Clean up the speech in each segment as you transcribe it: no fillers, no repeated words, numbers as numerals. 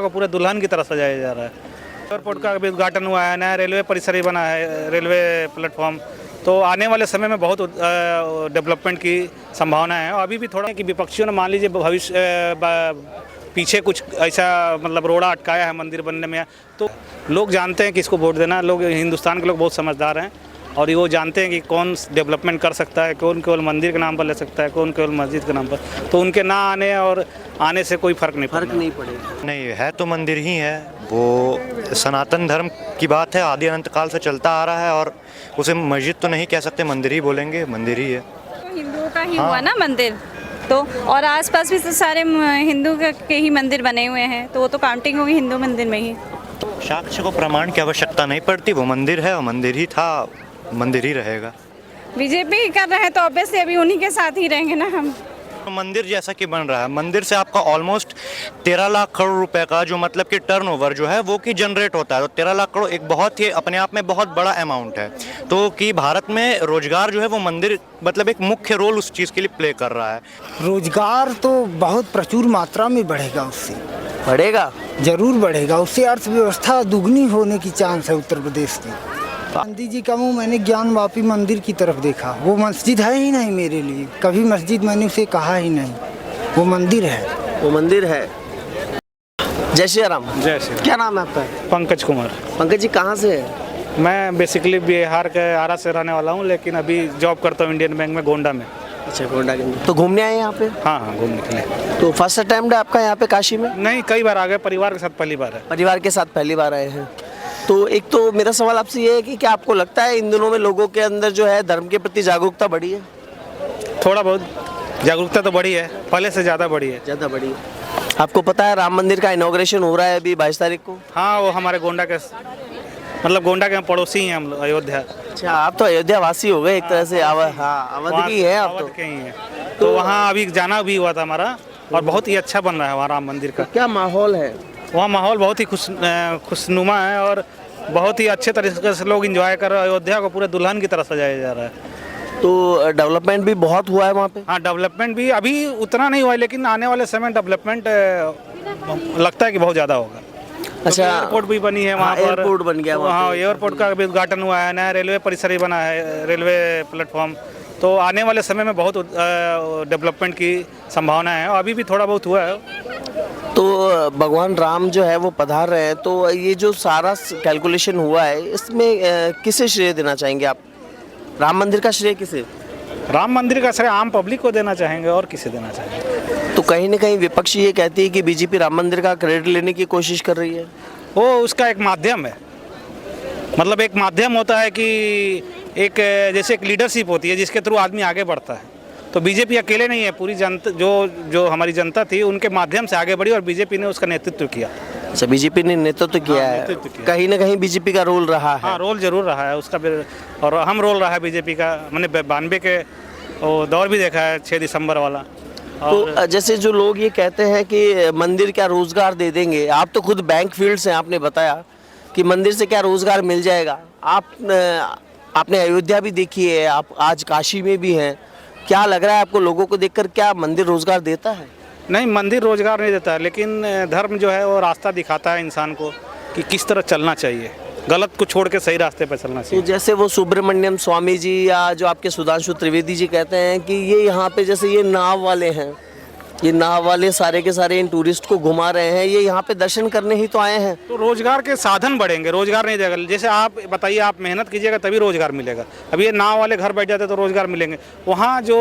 को पूरे दुल्हन की तरह सजाया जा रहा है। एयरपोर्ट का अभी उद्घाटन हुआ है, नया रेलवे परिसर भी बना है, रेलवे प्लेटफॉर्म। तो आने वाले समय में बहुत डेवलपमेंट की संभावना है। और अभी भी थोड़ा कि विपक्षियों ने मान लीजिए भविष्य पीछे कुछ ऐसा मतलब रोड़ा अटकाया है मंदिर बनने में, तो लोग जानते हैं कि इसको वोट देना। लोग हिंदुस्तान के लोग बहुत समझदार हैं और वो जानते हैं कि कौन डेवलपमेंट कर सकता है, कौन केवल मंदिर के नाम पर ले सकता है, कौन केवल मस्जिद के नाम पर। तो उनके ना आने और आने से कोई फर्क नहीं पड़ेगा। नहीं है तो मंदिर ही है, वो सनातन धर्म की बात है, आदि अनंत काल से चलता आ रहा है और उसे मस्जिद तो नहीं कह सकते, मंदिर ही बोलेंगे, मंदिर ही है। तो हिंदुओं का ही हुआ ना मंदिर, तो और आसपास भी तो सारे हिंदू के ही मंदिर बने हुए हैं, तो वो तो काउंटिंग होगी हिंदू मंदिर में ही। साक्ष्य को प्रमाण की आवश्यकता नहीं पड़ती, वो मंदिर है और मंदिर ही था, मंदिर ही रहेगा। बीजेपी कर रहे हैं तो ऑब्वियसली अभी उन्हीं के साथ ही रहेंगे ना हम। मंदिर जैसा कि बन रहा है, मंदिर से आपका ऑलमोस्ट 13 लाख करोड़ रुपए का जो मतलब कि टर्नओवर जो है वो की जनरेट होता है। तो 13 लाख करोड़ एक बहुत ही अपने आप में बहुत बड़ा अमाउंट है। तो कि भारत में रोजगार जो है वो मंदिर मतलब एक मुख्य रोल उस चीज़ के लिए प्ले कर रहा है। रोजगार तो बहुत प्रचुर मात्रा में बढ़ेगा, उससे बढ़ेगा, जरूर बढ़ेगा। उससे अर्थव्यवस्था दुगनी होने की चांस है उत्तर प्रदेश की। गांधी जी का मुंह मैंने ज्ञानवापी मंदिर की तरफ देखा, वो मस्जिद है ही नहीं मेरे लिए, कभी मस्जिद मैंने उसे कहा ही नहीं, वो मंदिर है, वो मंदिर है। जय श्री राम। जय श्री राम। क्या नाम है आपका? पंकज कुमार। पंकज जी कहाँ से है? मैं बेसिकली बिहार के आरा से रहने वाला हूँ, लेकिन अभी जॉब करता हूँ इंडियन बैंक में गोंडा में। अच्छा, गोंडा के। तो घूमने आए यहाँ पे? हाँ, घूमने के लिए। तो फर्स्ट अटेम्प्ट है आपका यहाँ पे काशी में? नहीं, कई बार आ गए, परिवार के साथ पहली बार है। परिवार के साथ पहली बार आए हैं। तो एक तो मेरा सवाल आपसे ये है कि क्या आपको लगता है इन दिनों में लोगों के अंदर जो है धर्म के प्रति जागरूकता बढ़ी है? थोड़ा बहुत जागरूकता तो बढ़ी है, पहले से ज़्यादा बढ़ी है। ज़्यादा बढ़ी है। आपको पता है राम मंदिर का इनॉग्रेशन हो रहा है अभी 22 तारीख को? हाँ, वो हमारे गोंडा के मतलब गोंडा के पड़ोसी हैं हम लोग, अयोध्या। अच्छा, आप तो अयोध्या वासी हो गए एक तरह से। अवध की है आप तो। के ही है। तो वहाँ अभी जाना भी हुआ था हमारा, और बहुत ही अच्छा बन रहा है वहाँ राम मंदिर का। क्या माहौल है वहाँ? माहौल बहुत ही खुशनुमा है और बहुत ही अच्छे तरीके से लोग एंजॉय कर रहे हैं। अयोध्या को पूरे दुल्हन की तरह सजाया जा रहा है। तो डेवलपमेंट भी बहुत हुआ है वहाँ पे? हाँ, डेवलपमेंट भी अभी उतना नहीं हुआ है, लेकिन आने वाले समय डेवलपमेंट लगता है कि बहुत ज़्यादा होगा। अच्छा, एयरपोर्ट भी बनी है वहाँ पर। एयरपोर्ट बन गया वहाँ हाँ, पे। एयरपोर्ट का अभी उद्घाटन हुआ है, नया रेलवे परिसर भी बना है, रेलवे प्लेटफॉर्म। तो आने वाले समय में बहुत डेवलपमेंट की संभावना है और अभी भी थोड़ा बहुत हुआ है। तो भगवान राम जो है वो पधार रहे हैं, तो ये जो सारा कैलकुलेशन हुआ है इसमें किसे श्रेय देना चाहेंगे आप? राम मंदिर का श्रेय किसे? राम मंदिर का श्रेय आम पब्लिक को देना चाहेंगे, और किसे देना चाहेंगे? तो कहीं ना कहीं विपक्ष ये कहती है कि बीजेपी राम मंदिर का क्रेडिट लेने की कोशिश कर रही है। वो उसका एक माध्यम है, मतलब एक माध्यम होता है कि एक जैसे एक लीडरशिप होती है जिसके थ्रू आदमी आगे बढ़ता है। तो बीजेपी अकेले नहीं है, पूरी जनता जो हमारी जनता थी उनके माध्यम से आगे बढ़ी और बीजेपी ने उसका नेतृत्व किया। अच्छा, बीजेपी ने नेतृत्व किया है। नेतृत्व किया। कहीं ना कहीं बीजेपी का रोल रहा है। हाँ, रोल जरूर रहा है उसका, और अहम रोल रहा है बीजेपी का। मैंने 92 के दौर भी देखा है, 6 दिसंबर वाला। तो जैसे जो लोग ये कहते हैं कि मंदिर क्या रोजगार दे देंगे, आप तो खुद बैंक फील्ड से, आपने बताया कि मंदिर से क्या रोजगार मिल जाएगा। आपने अयोध्या भी देखी है, आप आज काशी में भी हैं, क्या लग रहा है आपको लोगों को देखकर, क्या मंदिर रोजगार देता है? नहीं, मंदिर रोजगार नहीं देता, लेकिन धर्म जो है वो रास्ता दिखाता है इंसान को कि किस तरह चलना चाहिए, गलत को छोड़ के सही रास्ते पर चलना चाहिए। तो जैसे वो सुब्रमण्यम स्वामी जी या जो आपके सुधांशु त्रिवेदी जी कहते हैं कि ये यहाँ पे जैसे ये नाव वाले हैं, ये नाव वाले सारे के सारे इन टूरिस्ट को घुमा रहे हैं, ये यहाँ पे दर्शन करने ही तो आए हैं। तो रोजगार के साधन बढ़ेंगे, रोजगार नहीं देगा। जैसे आप बताइए, आप मेहनत कीजिएगा तभी रोजगार मिलेगा। अब ये नाव वाले घर बैठ जाते तो रोजगार मिलेंगे। वहाँ जो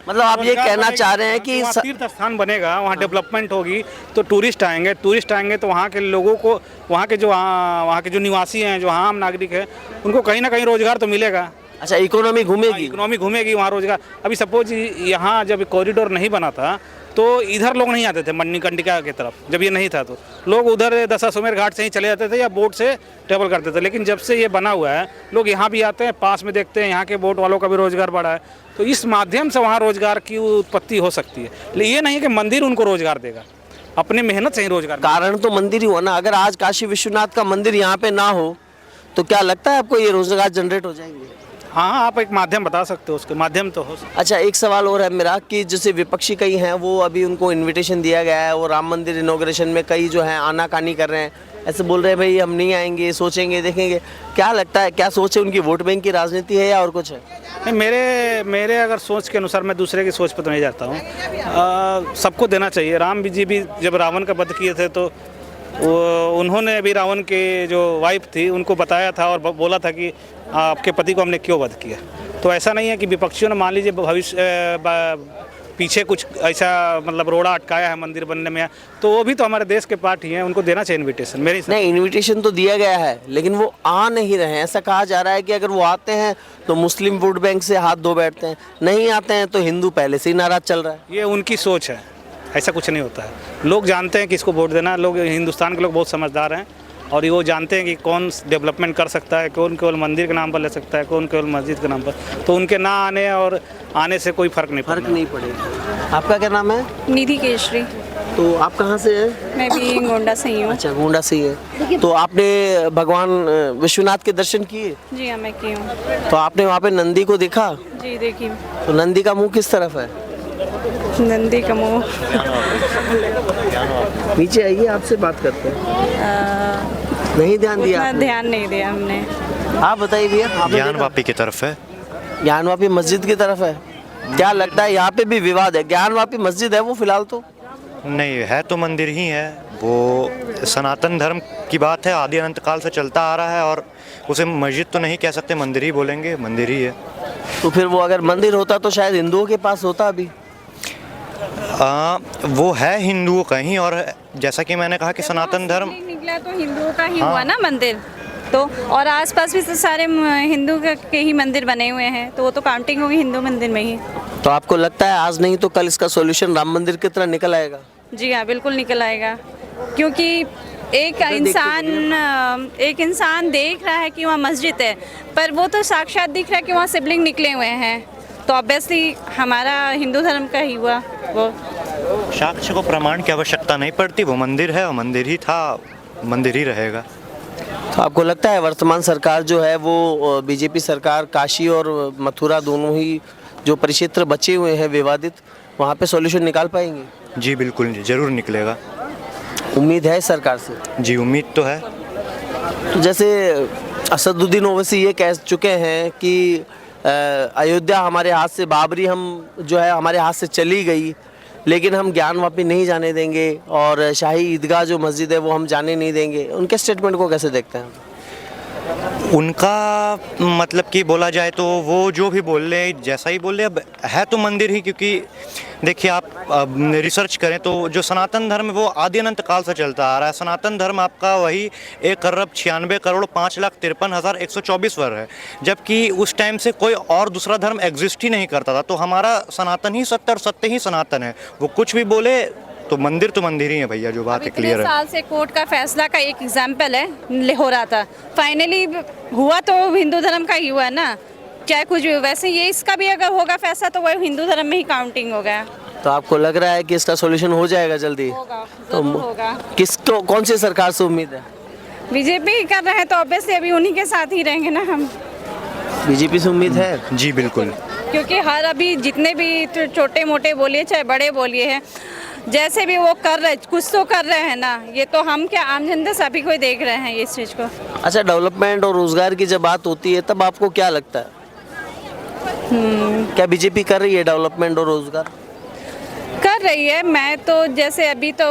मतलब आप ये कहना चाह रहे हैं कि तीर्थ स्थान बनेगा, वहाँ डेवलपमेंट होगी तो टूरिस्ट आएंगे तो वहाँ के लोगों को, वहाँ के जो निवासी हैं, जो आम नागरिक है, उनको कहीं ना कहीं रोजगार तो मिलेगा। अच्छा, इकोनॉमी घूमेगी। इकोनॉमी घूमेगी, वहाँ रोजगार। अभी सपोज यहाँ जब कॉरिडोर नहीं बना था तो इधर लोग नहीं आते थे मणिकर्णिका की तरफ, जब ये नहीं था तो लोग उधर दशाश्वमेध घाट से ही चले जाते थे या बोट से ट्रेवल करते थे। लेकिन जब से ये बना हुआ है, लोग यहाँ भी आते हैं, पास में देखते हैं, यहाँ के बोट वालों का भी रोजगार बढ़ा है। तो इस माध्यम से वहाँ रोजगार की उत्पत्ति हो सकती है। लेकिन ये नहीं कि मंदिर उनको रोजगार देगा, अपने मेहनत से ही रोजगार। कारण तो मंदिर ही हुआ ना। अगर आज काशी विश्वनाथ का मंदिर यहाँ पे ना हो तो क्या लगता है आपको ये रोजगार जनरेट हो जाएंगे? हाँ, आप एक माध्यम बता सकते हो, उसके माध्यम तो हो सकता अच्छा, एक सवाल और है मेरा कि जैसे विपक्षी कई हैं वो अभी उनको इनविटेशन दिया गया है, वो राम मंदिर इनॉग्रेशन में कई जो हैं आनाकानी कर रहे हैं, ऐसे बोल रहे हैं भाई हम नहीं आएंगे, सोचेंगे देखेंगे। क्या लगता है, क्या सोच है उनकी? वोट बैंक की राजनीति है या और कुछ है? नहीं, मेरे अगर सोच के अनुसार, मैं दूसरे की सोच पर तो नहीं जाता हूँ। सबको देना चाहिए। राम जी भी जब रावण का वध किए थे तो उन्होंने भी रावण के जो वाइफ थी उनको बताया था और बोला था कि आपके पति को हमने क्यों वध किया। तो ऐसा नहीं है कि विपक्षियों ने मान लीजिए भविष्य पीछे कुछ ऐसा मतलब रोड़ा अटकाया है मंदिर बनने में, तो वो भी तो हमारे देश के पार्ट ही हैं, उनको देना चाहिए इनविटेशन। मेरी नहीं, इनविटेशन तो दिया गया है लेकिन वो आ नहीं रहे हैं। ऐसा कहा जा रहा है कि अगर वो आते हैं तो मुस्लिम वोट बैंक से हाथ धो बैठते हैं, नहीं आते हैं तो हिंदू पहले से ही नाराज चल रहा है। ये उनकी सोच है, ऐसा कुछ नहीं होता है। लोग जानते हैं किसको वोट देना। लोग, हिंदुस्तान के लोग बहुत समझदार हैं और वो जानते हैं कि कौन डेवलपमेंट कर सकता है, कौन केवल मंदिर के नाम पर ले सकता है, कौन केवल मस्जिद के नाम पर। तो उनके ना आने और आने से कोई फर्क नहीं पड़ेगा। आपका क्या नाम है? निधि केशरी। तो आप कहाँ से हैं? मैं भी गोंडा से ही हूँ। अच्छा, गोंडा से ही है। तो आपने भगवान विश्वनाथ के दर्शन किए? जी हाँ, मैं की हूँ। तो आपने वहाँ पे नंदी को देखा? जी देखी। तो नंदी का मुंह किस तरफ है? नंदी का मुँह नीचे आइए, आपसे बात करते हैं। नहीं ध्यान दिया उतना आपने? ध्यान नहीं दिया हमने। आप बताइए भैया, आपने ज्ञान देखा? वापी की तरफ है। ज्ञानवापी मस्जिद की तरफ है। क्या लगता है यहाँ पे भी विवाद है? ज्ञानवापी मस्जिद है वो फिलहाल तो? नहीं है, तो मंदिर ही है वो। सनातन धर्म की बात है, आदि अनंत काल से चलता आ रहा है और उसे मस्जिद तो नहीं कह सकते, मंदिर ही बोलेंगे, मंदिर ही है। तो फिर वो अगर मंदिर होता तो शायद हिंदुओं के पास होता अभी। वो है हिंदुओं का ही, और जैसा कि मैंने कहा कि सनातन धर्म निकला तो हिंदुओं का ही हुआ ना मंदिर। तो और आसपास भी तो सारे हिंदू के ही मंदिर बने हुए हैं, तो वो तो काउंटिंग होगी हिंदू मंदिर में ही। तो आपको लगता है आज नहीं तो कल इसका सॉल्यूशन राम मंदिर की तरह निकल आएगा? जी हाँ, बिल्कुल निकल आएगा। क्योंकि एक इंसान देख रहा है कि वहाँ मस्जिद है, पर वो तो साक्षात दिख रहा है कि वहाँ शिवलिंग निकले हुए हैं, तो ऑब्वियसली हमारा हिंदू धर्म का ही हुआ वो। साक्ष्य को प्रमाण की आवश्यकता नहीं पड़ती, वो मंदिर है, वो मंदिर ही था, मंदिर ही रहेगा। तो आपको लगता है वर्तमान सरकार जो है वो बीजेपी सरकार काशी और मथुरा दोनों ही जो परिक्षेत्र बचे हुए हैं विवादित, वहाँ पे सॉल्यूशन निकाल पाएंगे? जी बिल्कुल, जरूर निकलेगा। उम्मीद है सरकार से? जी उम्मीद तो है। तो जैसे असदुद्दीन ओवैसी ये कह चुके हैं कि अयोध्या हमारे हाथ से, बाबरी हम जो है हमारे हाथ से चली गई, लेकिन हम ज्ञानवापी नहीं जाने देंगे और शाही ईदगाह जो मस्जिद है वो हम जाने नहीं देंगे। उनके स्टेटमेंट को कैसे देखते हैं? उनका मतलब कि बोला जाए तो वो जो भी बोल रहे जैसा ही बोल रहे, अब है तो मंदिर ही। क्योंकि देखिए आप रिसर्च करें तो जो सनातन धर्म है वो आदि अनंत काल से चलता आ रहा है। सनातन धर्म आपका वही 1,96,53,124 वर्ष है, जबकि उस टाइम से कोई और दूसरा धर्म एग्जिस्ट ही नहीं करता था। तो हमारा सनातन ही सत्य और सत्य ही सनातन है। वो कुछ भी बोले तो मंदिर ही है भैया, जो बात है क्लियर है। साल से कोर्ट का फैसला का एक एग्जाम्पल है, हो रहा था, फाइनली हुआ तो हिंदू धर्म का ही हुआ ना, चाहे कुछ भी। वैसे ये इसका भी अगर होगा फैसला तो वही हिंदू धर्म में ही काउंटिंग होगा। तो आपको लग रहा है कि इसका सॉल्यूशन हो जाएगा जल्दी? तो होगा। किसको, कौन सी सरकार से उम्मीद है? बीजेपी कर रहे हैं तो ऑब्वियसली अभी उन्हीं के साथ ही रहेंगे ना हम। बीजेपी से उम्मीद है? जी बिल्कुल, क्योंकि हर अभी जितने भी छोटे मोटे बोलिए चाहे बड़े बोलिए हैं, जैसे भी वो कर रहे, कुछ तो कर रहे हैं ना। ये तो हम क्या, आम जनता सभी कोई देख रहे हैं इस चीज़ को। अच्छा, डेवलपमेंट और रोजगार की जब बात होती है तब आपको क्या लगता है? क्या बीजेपी कर रही है डेवलपमेंट और रोजगार? कर रही है। मैं तो जैसे अभी तो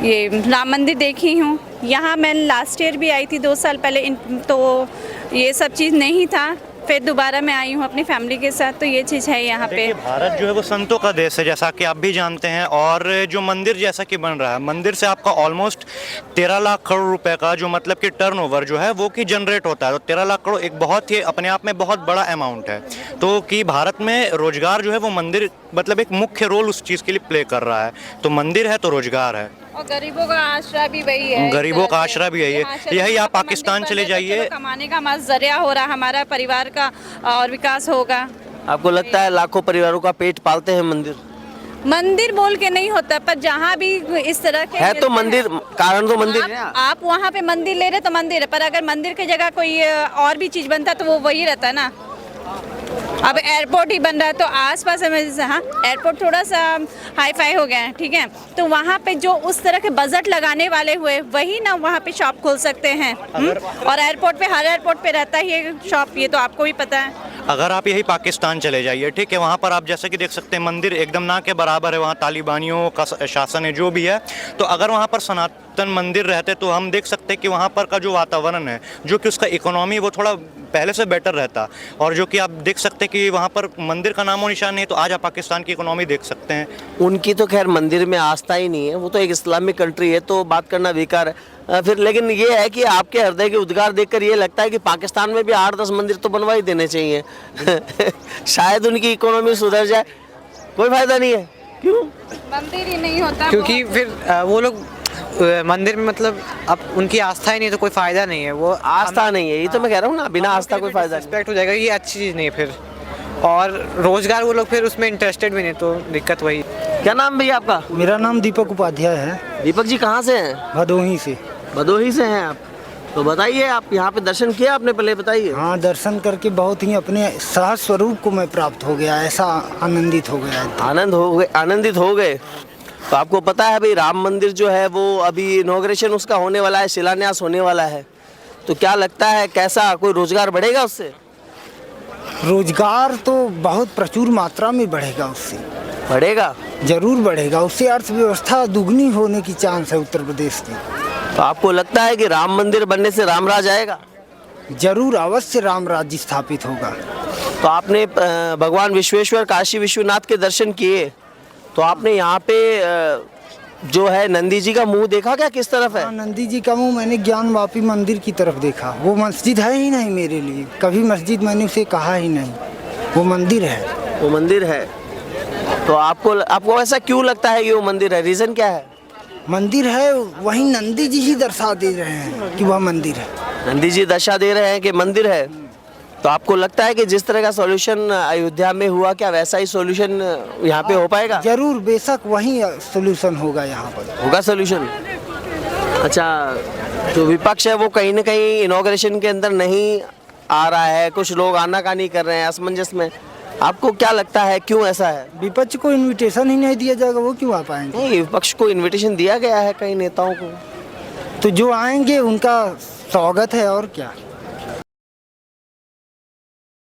ये राम मंदिर देखी हूँ यहाँ। मैं लास्ट ईयर भी आई थी 2 साल पहले, तो ये सब चीज़ नहीं था। फिर दोबारा मैं आई हूँ अपनी फैमिली के साथ, तो ये चीज़ है यहाँ पे। भारत जो है वो संतों का देश है, जैसा कि आप भी जानते हैं। और जो मंदिर जैसा कि बन रहा है, मंदिर से आपका ऑलमोस्ट 13 लाख करोड़ रुपए का जो मतलब कि टर्नओवर जो है वो कि जनरेट होता है। तो 13 लाख करोड़ एक बहुत ही अपने आप में बहुत बड़ा अमाउंट है। तो कि भारत में रोजगार जो है वो मंदिर मतलब एक मुख्य रोल उस चीज़ के लिए प्ले कर रहा है। तो मंदिर है तो रोजगार है, और गरीबों का आसरा भी वही है। गरीबों का आसरा भी यही है। यही आप पाकिस्तान चले जाइए, कमाने का हमारा जरिया हो रहा, हमारा परिवार का और विकास होगा। आपको लगता है लाखों परिवारों का पेट पालते हैं मंदिर? मंदिर बोल के नहीं होता, पर जहाँ भी इस तरह के है तो मिलते मंदिर, हैं, कारण तो मंदिर है। आप वहाँ पे मंदिर ले रहे तो मंदिर है, पर अगर मंदिर की जगह कोई और भी चीज बनता तो वो वही रहता है ना। अब एयरपोर्ट ही बन रहा है तो आसपास में जैसे, हाँ एयरपोर्ट थोड़ा सा हाई फाई हो गया है, ठीक है, तो वहाँ पे जो उस तरह के बजट लगाने वाले हुए वही ना वहाँ पे शॉप खोल सकते हैं। और एयरपोर्ट पे, हर एयरपोर्ट पे रहता ही है शॉप, ये तो आपको भी पता है। अगर आप यही पाकिस्तान चले जाइए, ठीक है, वहाँ पर आप जैसे कि देख सकते हैं मंदिर एकदम ना के बराबर है, वहाँ तालिबानियों का शासन है जो भी है। तो अगर वहाँ पर सनातन मंदिर रहते तो हम देख सकते हैं कि वहाँ पर का जो वातावरण है, जो कि उसका इकोनॉमी वो थोड़ा पहले से बेटर रहता। और जो कि आप देख सकते हैं कि वहाँ पर मंदिर का नामो निशान नहीं, तो आज आप पाकिस्तान की इकोनॉमी देख सकते हैं। उनकी तो खैर मंदिर में आस्था ही नहीं है, वो तो एक इस्लामिक कंट्री है, तो बात करना बेकार है। फिर लेकिन ये है कि आपके हृदय के उद्गार देखकर ये लगता है कि पाकिस्तान में भी 8-10 मंदिर तो बनवा ही देने चाहिए। शायद उनकी इकोनॉमी सुधर जाए। कोई फायदा नहीं है, क्यों? मंदिर ही नहीं होता क्योंकि फिर वो लोग मंदिर में मतलब अब उनकी आस्था ही नहीं तो कोई फायदा नहीं है। वो आस्था नहीं है, ये तो मैं कह रहा हूँ ना, बिना आस्था कोई फायदा नहीं। रिस्पेक्ट हो जाएगा, ये अच्छी चीज़ नहीं है फिर। और रोजगार वो लोग फिर उसमें इंटरेस्टेड भी नहीं, तो दिक्कत वही। क्या नाम भैया आपका? मेरा नाम दीपक उपाध्याय है, दीपक जी कहाँ से हैं? भदोही से। भदोही से हैं आप? तो बताइए, आप यहाँ पे दर्शन किए आपने, पहले बताइए। हाँ, दर्शन करके बहुत ही अपने सहज स्वरूप को मैं प्राप्त हो गया, ऐसा आनंदित हो गया। आनंदित हो गए। तो आपको पता है भाई, राम मंदिर जो है वो अभी इनॉग्रेशन उसका होने वाला है, शिलान्यास होने वाला है। तो क्या लगता है, कैसा कोई रोजगार बढ़ेगा उससे? रोजगार तो बहुत प्रचुर मात्रा में बढ़ेगा उससे। बढ़ेगा? जरूर बढ़ेगा, उससे अर्थव्यवस्था दुगनी होने की चांस है उत्तर प्रदेश की। तो आपको लगता है कि राम मंदिर बनने से राम राज आएगा? जरूर, अवश्य राम राज्य स्थापित होगा। तो आपने भगवान विश्वेश्वर काशी विश्वनाथ के दर्शन किए, तो आपने यहाँ पे जो है नंदी जी का मुंह देखा क्या, किस तरफ है? हाँ, नंदी जी का मुंह मैंने ज्ञानवापी मंदिर की तरफ देखा। वो मस्जिद है ही नहीं मेरे लिए, कभी मस्जिद मैंने उसे कहा ही नहीं, वो मंदिर है। वो मंदिर है। तो आपको ऐसा क्यों लगता है कि वो मंदिर है? रीज़न क्या है? मंदिर है, वही नंदी जी ही दर्शा दे रहे हैं कि वह मंदिर है। नंदी जी दर्शा दे रहे हैं कि मंदिर है। तो आपको लगता है कि जिस तरह का सॉल्यूशन अयोध्या में हुआ, क्या वैसा ही सॉल्यूशन यहाँ पे हो पाएगा? जरूर, बेशक वही सॉल्यूशन होगा, यहाँ पर होगा सॉल्यूशन। अच्छा, जो विपक्ष है वो कहीं ना कहीं इनॉग्रेशन के अंदर नहीं आ रहा है, कुछ लोग आनाकानी कर रहे हैं असमंजस में। आपको क्या लगता है, क्यों ऐसा है? विपक्ष को इनविटेशन ही नहीं दिया जाएगा, वो क्यों आ पाएंगे? नहीं, विपक्ष को इनविटेशन दिया गया है कई नेताओं को। तो जो आएंगे उनका स्वागत है, और क्या।